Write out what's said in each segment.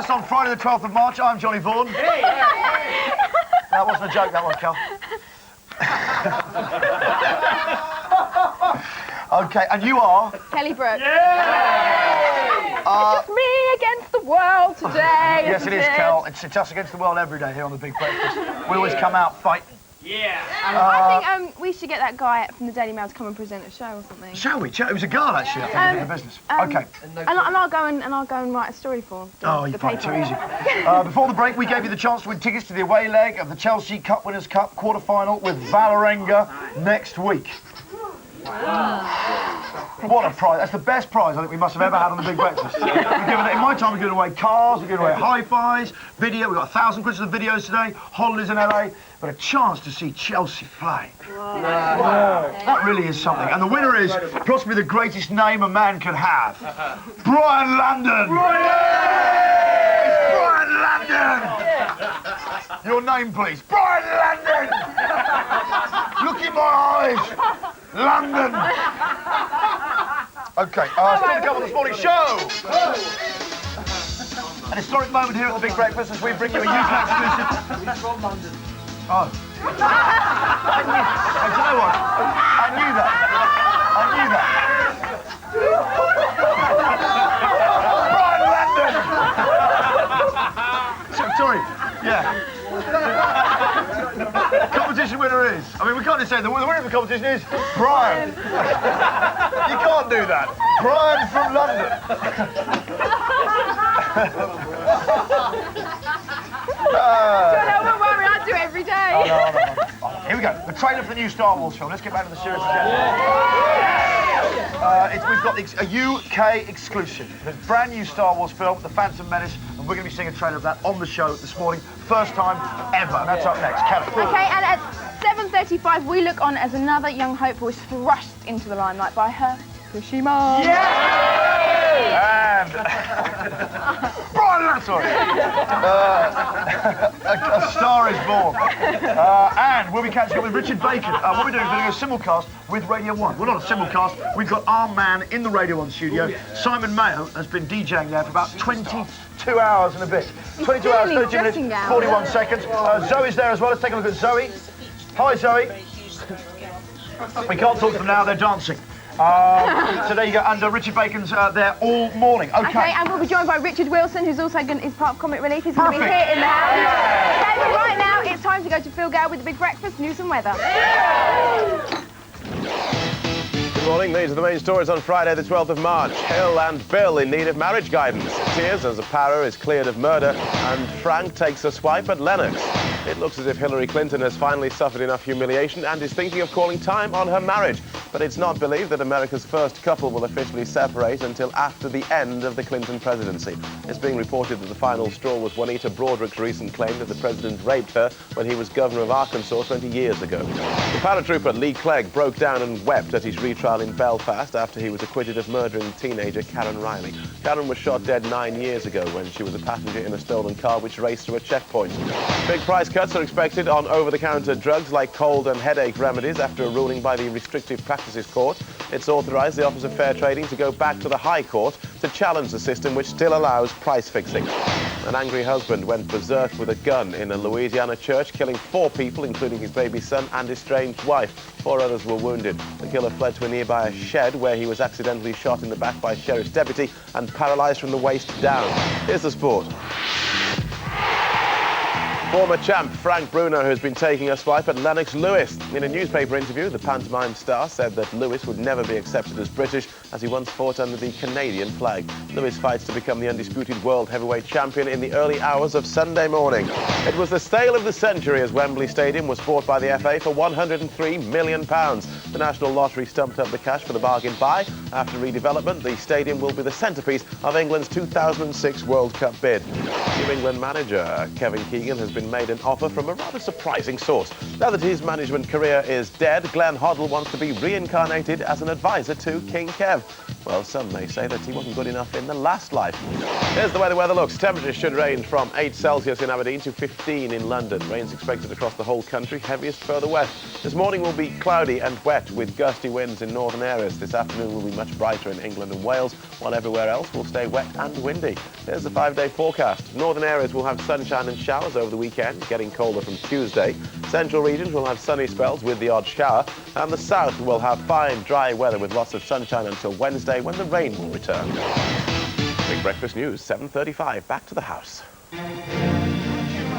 podcast on Friday the 12th of March. I'm Johnny Vaughan. Hey. That wasn't a joke, that one, Cal. OK, and you are? Kelly Brook. Yeah! It's just me against the world today. Yes, it is, Cal. It's us against the world every day here on The Big Breakfast. We always come out fighting. Yeah. I think we should get that guy from the Daily Mail to come and present a show or something. Shall we? It was a girl, actually, I think, in the business. OK. And I'll go and write a story for you find it too easy. Before the break, we gave you the chance to win tickets to the away leg of the Chelsea Cup Winners' Cup quarter-final with Vålerenga next week. What a prize. That's the best prize I think we must have ever had on The Big Breakfast. We're giving it, in my time, we're giving away cars, we're giving away hi-fis, video, we've got 1,000 quid of videos today, holidays in LA, but a chance to see Chelsea play. Wow. That really is something. And the winner is possibly the greatest name a man can have. Brian London! It's Brian London! Your name, please. Brian London! Look in my eyes! London! OK, still to come on this morning's show! An historic moment here at The Big Breakfast as we bring you a UK exclusive. He's from London. Oh. Do you know what? I knew that. Brian London! Sorry, yeah. Competition winner is. I mean, we can't just say the winner of the competition is Brian. You can't do that. Brian from London. Don't worry, I do it every day. Oh, here we go. The trailer for the new Star Wars film. Let's get back to the serious agenda. We've got a UK exclusive. The brand new Star Wars film, The Phantom Menace, and we're going to be seeing a trailer of that on the show this morning. First time ever. That's up next. Kelly. OK, and at 7:35, we look on as another young hope who is thrust into the limelight by her Fukushima. And Brian, sorry. A star is born. And we'll be catching up with Richard Bacon. What we're doing is we're doing a simulcast with Radio 1. Well, not a simulcast. We've got our man in the Radio 1 studio. Simon Mayo has been DJing there for about 22 hours and a bit. 22 hours, 32 minutes, 41 seconds. Zoe's there as well. Let's take a look at Zoe. Hi, Zoe. We can't talk to them now. They're dancing. So there you go, and Richard Bacon's there all morning. Okay, and we'll be joined by Richard Wilson, who's also is part of Comic Relief. He's going to be here in the house. Okay, but right now, it's time to go to Phil Gale with the Big Breakfast, news and weather. Good morning, these are the main stories on Friday the 12th of March. Hill and Bill in need of marriage guidance. Tears as Aparo is cleared of murder, and Frank takes a swipe at Lennox. It looks as if Hillary Clinton has finally suffered enough humiliation and is thinking of calling time on her marriage. But it's not believed that America's first couple will officially separate until after the end of the Clinton presidency. It's being reported that the final straw was Juanita Broadrick's recent claim that the president raped her when he was governor of Arkansas 20 years ago. The paratrooper Lee Clegg broke down and wept at his retrial in Belfast after he was acquitted of murdering teenager Karen Riley. Karen was shot dead 9 years ago when she was a passenger in a stolen car which raced through a checkpoint. Big price cuts are expected on over-the-counter drugs like cold and headache remedies after a ruling by the Restrictive Practices Court. It's authorised the Office of Fair Trading to go back to the High Court to challenge the system which still allows price fixing. An angry husband went berserk with a gun in a Louisiana church, killing 4 people, including his baby son and estranged wife. 4 others were wounded. The killer fled to a nearby shed where he was accidentally shot in the back by a sheriff's deputy and paralysed from the waist down. Here's the sport. Former champ Frank Bruno has been taking a swipe at Lennox Lewis. In a newspaper interview, the pantomime star said that Lewis would never be accepted as British, as he once fought under the Canadian flag. Lewis fights to become the undisputed world heavyweight champion in the early hours of Sunday morning. It was the sale of the century as Wembley Stadium was bought by the FA for £103 million. The National Lottery stumped up the cash for the bargain buy. After redevelopment, the stadium will be the centrepiece of England's 2006 World Cup bid. New England manager Kevin Keegan has been made an offer from a rather surprising source. Now that his management career is dead, Glenn Hoddle wants to be reincarnated as an advisor to King Kev. Well, some may say that he wasn't good enough in the last life. Here's the way the weather looks. Temperatures should range from 8 Celsius in Aberdeen to 15 in London. Rain's expected across the whole country, heaviest further west. This morning will be cloudy and wet with gusty winds in northern areas. This afternoon will be much brighter in England and Wales, while everywhere else will stay wet and windy. Here's the 5-day forecast. Northern areas will have sunshine and showers over the weekend, getting colder from Tuesday. Central regions will have sunny spells with the odd shower, and the south will have fine, dry weather with lots of sunshine until Wednesday, when the rain will return. Big Breakfast News, 7:35. Back to the house.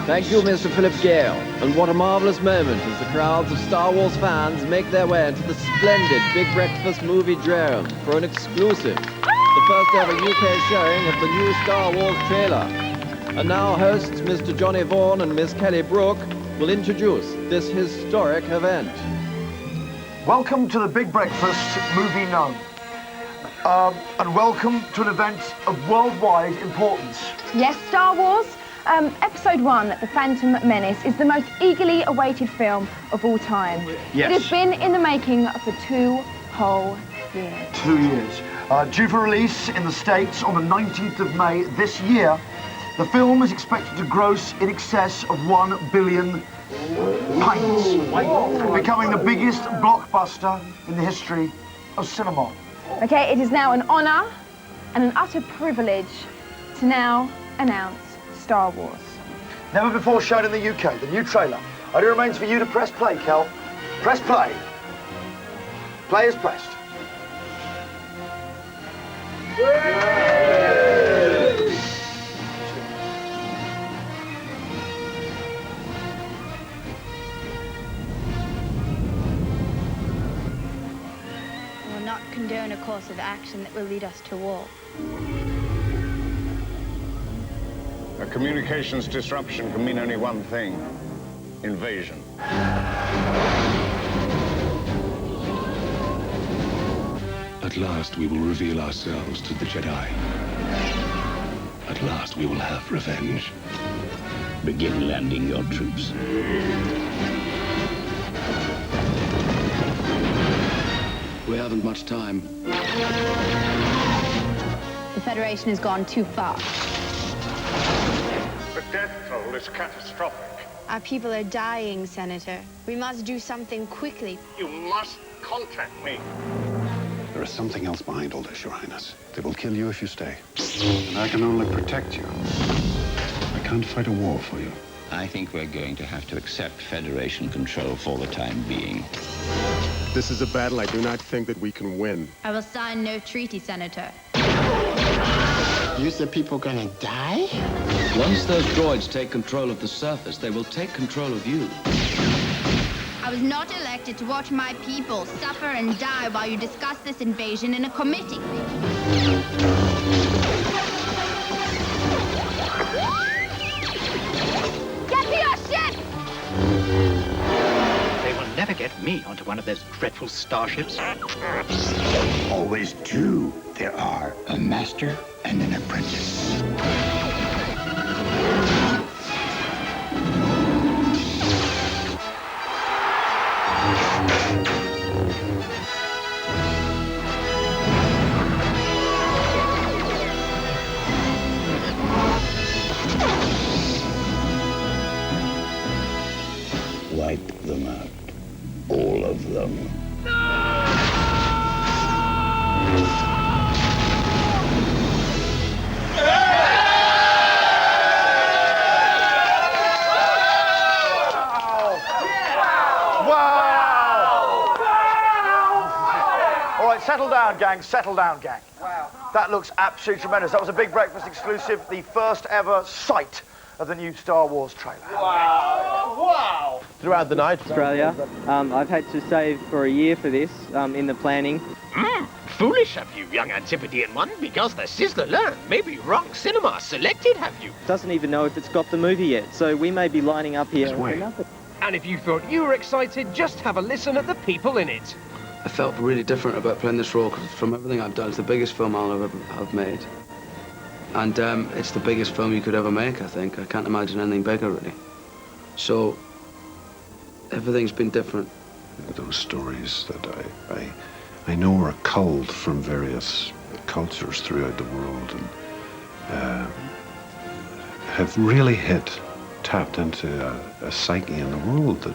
Thank you, Mr. Philip Gale. And what a marvellous moment as the crowds of Star Wars fans make their way into the splendid Big Breakfast movie Drone for an exclusive, the first ever UK showing of the new Star Wars trailer. And now hosts Mr. Johnny Vaughan and Miss Kelly Brook will introduce this historic event. Welcome to the Big Breakfast Movie Known. And welcome to an event of worldwide importance. Yes, Star Wars. Episode 1, The Phantom Menace, is the most eagerly awaited film of all time. Yes. It has been in the making for 2 whole years. 2 years. Due for release in the States on the 19th of May this year, the film is expected to gross in excess of £1 billion, becoming the biggest blockbuster in the history of cinema. Okay, it is now an honour and an utter privilege to now announce Star Wars. Never before shown in the UK, the new trailer. Only remains for you to press play, Kel. Press play. Play is pressed. I will not condone a course of action that will lead us to war. A communications disruption can mean only one thing: invasion. At last we will reveal ourselves to the Jedi. At last we will have revenge. Begin landing your troops. We haven't much time. The Federation has gone too far. The death toll is catastrophic. Our people are dying, Senator. We must do something quickly. You must contact me. There is something else behind all this, Your Highness. They will kill you if you stay. And I can only protect you. I can't fight a war for you. I think we're going to have to accept Federation control for the time being. This is a battle I do not think that we can win. I will sign no treaty, Senator. You said people gonna die? Once those droids take control of the surface, they will take control of you. I was not elected to watch my people suffer and die while you discuss this invasion in a committee. Get to your ship! They will never get me onto one of those dreadful starships. Always two there are: a master and an apprentice. Wipe them out. All of them. All right, settle down, gang. Settle down, gang. Wow. That looks absolutely tremendous. That was a Big Breakfast exclusive, the first ever sight of the new Star Wars trailer. Wow! Wow! Throughout the night, Australia. I've had to save for a year for this in the planning. Foolish of you, young Antipodean one, because the Sizzler learned maybe wrong cinema selected, have you? Doesn't even know if it's got the movie yet, so we may be lining up here. And if you thought you were excited, just have a listen at the people in it. I felt really different about playing this role, because from everything I've done, it's the biggest film I'll ever have made. And it's the biggest film you could ever make, I think. I can't imagine anything bigger, really. So, everything's been different. Those stories that I know are culled from various cultures throughout the world and have really tapped into a psyche in the world that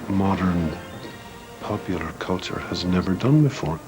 modern popular culture has never done before.